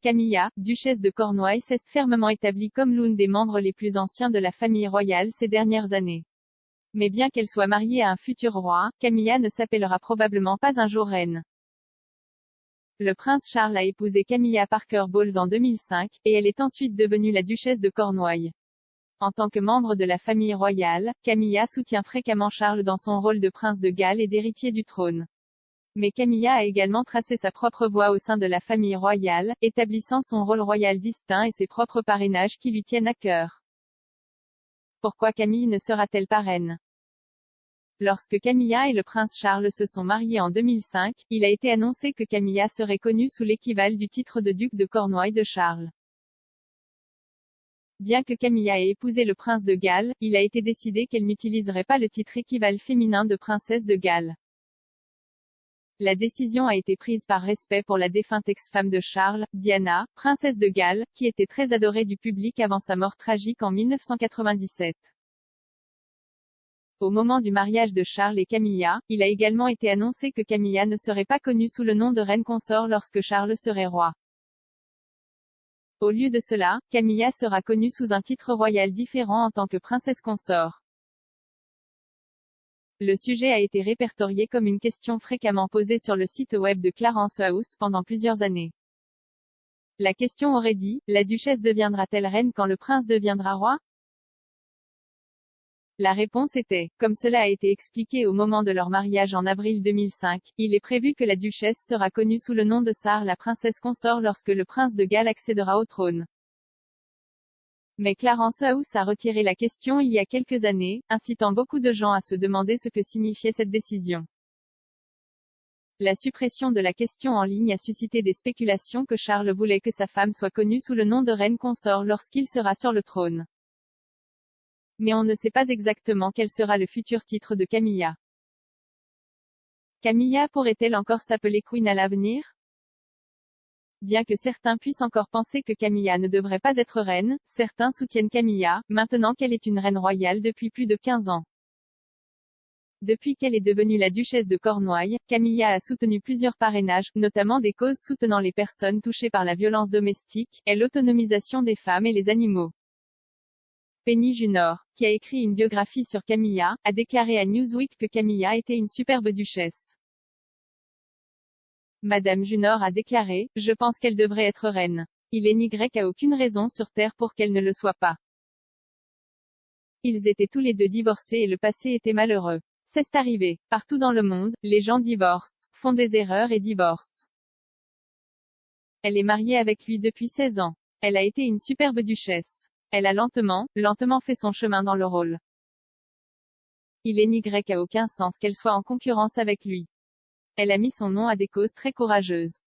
Camilla, duchesse de Cornouailles, s'est fermement établie comme l'une des membres les plus anciens de la famille royale ces dernières années. Mais bien qu'elle soit mariée à un futur roi, Camilla ne s'appellera probablement pas un jour reine. Le prince Charles a épousé Camilla Parker Bowles en 2005, et elle est ensuite devenue la duchesse de Cornouailles. En tant que membre de la famille royale, Camilla soutient fréquemment Charles dans son rôle de prince de Galles et d'héritier du trône. Mais Camilla a également tracé sa propre voie au sein de la famille royale, établissant son rôle royal distinct et ses propres parrainages qui lui tiennent à cœur. Pourquoi Camille ne sera-t-elle pas reine? Lorsque Camilla et le prince Charles se sont mariés en 2005, il a été annoncé que Camilla serait connue sous l'équivalent du titre de duc de Cornouailles de Charles. Bien que Camilla ait épousé le prince de Galles, il a été décidé qu'elle n'utiliserait pas le titre équivalent féminin de princesse de Galles. La décision a été prise par respect pour la défunte ex-femme de Charles, Diana, princesse de Galles, qui était très adorée du public avant sa mort tragique en 1997. Au moment du mariage de Charles et Camilla, il a également été annoncé que Camilla ne serait pas connue sous le nom de reine consort lorsque Charles serait roi. Au lieu de cela, Camilla sera connue sous un titre royal différent en tant que princesse consort. Le sujet a été répertorié comme une question fréquemment posée sur le site web de Clarence House pendant plusieurs années. La question aurait dit, la duchesse deviendra-t-elle reine quand le prince deviendra roi? La réponse était, comme cela a été expliqué au moment de leur mariage en avril 2005, il est prévu que la duchesse sera connue sous le nom de Sarah la princesse consort lorsque le prince de Galles accédera au trône. Mais Clarence House a retiré la question il y a quelques années, incitant beaucoup de gens à se demander ce que signifiait cette décision. La suppression de la question en ligne a suscité des spéculations que Charles voulait que sa femme soit connue sous le nom de reine consort lorsqu'il sera sur le trône. Mais on ne sait pas exactement quel sera le futur titre de Camilla. Camilla pourrait-elle encore s'appeler Queen à l'avenir? Bien que certains puissent encore penser que Camilla ne devrait pas être reine, certains soutiennent Camilla, maintenant qu'elle est une reine royale depuis plus de 15 ans. Depuis qu'elle est devenue la duchesse de Cornouailles, Camilla a soutenu plusieurs parrainages, notamment des causes soutenant les personnes touchées par la violence domestique, et l'autonomisation des femmes et les animaux. Penny Junor, qui a écrit une biographie sur Camilla, a déclaré à Newsweek que Camilla était une superbe duchesse. Madame Junor a déclaré, je pense qu'elle devrait être reine. Il n'y a aucune raison sur Terre pour qu'elle ne le soit pas. Ils étaient tous les deux divorcés et le passé était malheureux. C'est arrivé. Partout dans le monde, les gens divorcent, font des erreurs et divorcent. Elle est mariée avec lui depuis 16 ans. Elle a été une superbe duchesse. Elle a lentement fait son chemin dans le rôle. Il n'y a aucun sens qu'elle soit en concurrence avec lui. Elle a mis son nom à des causes très courageuses.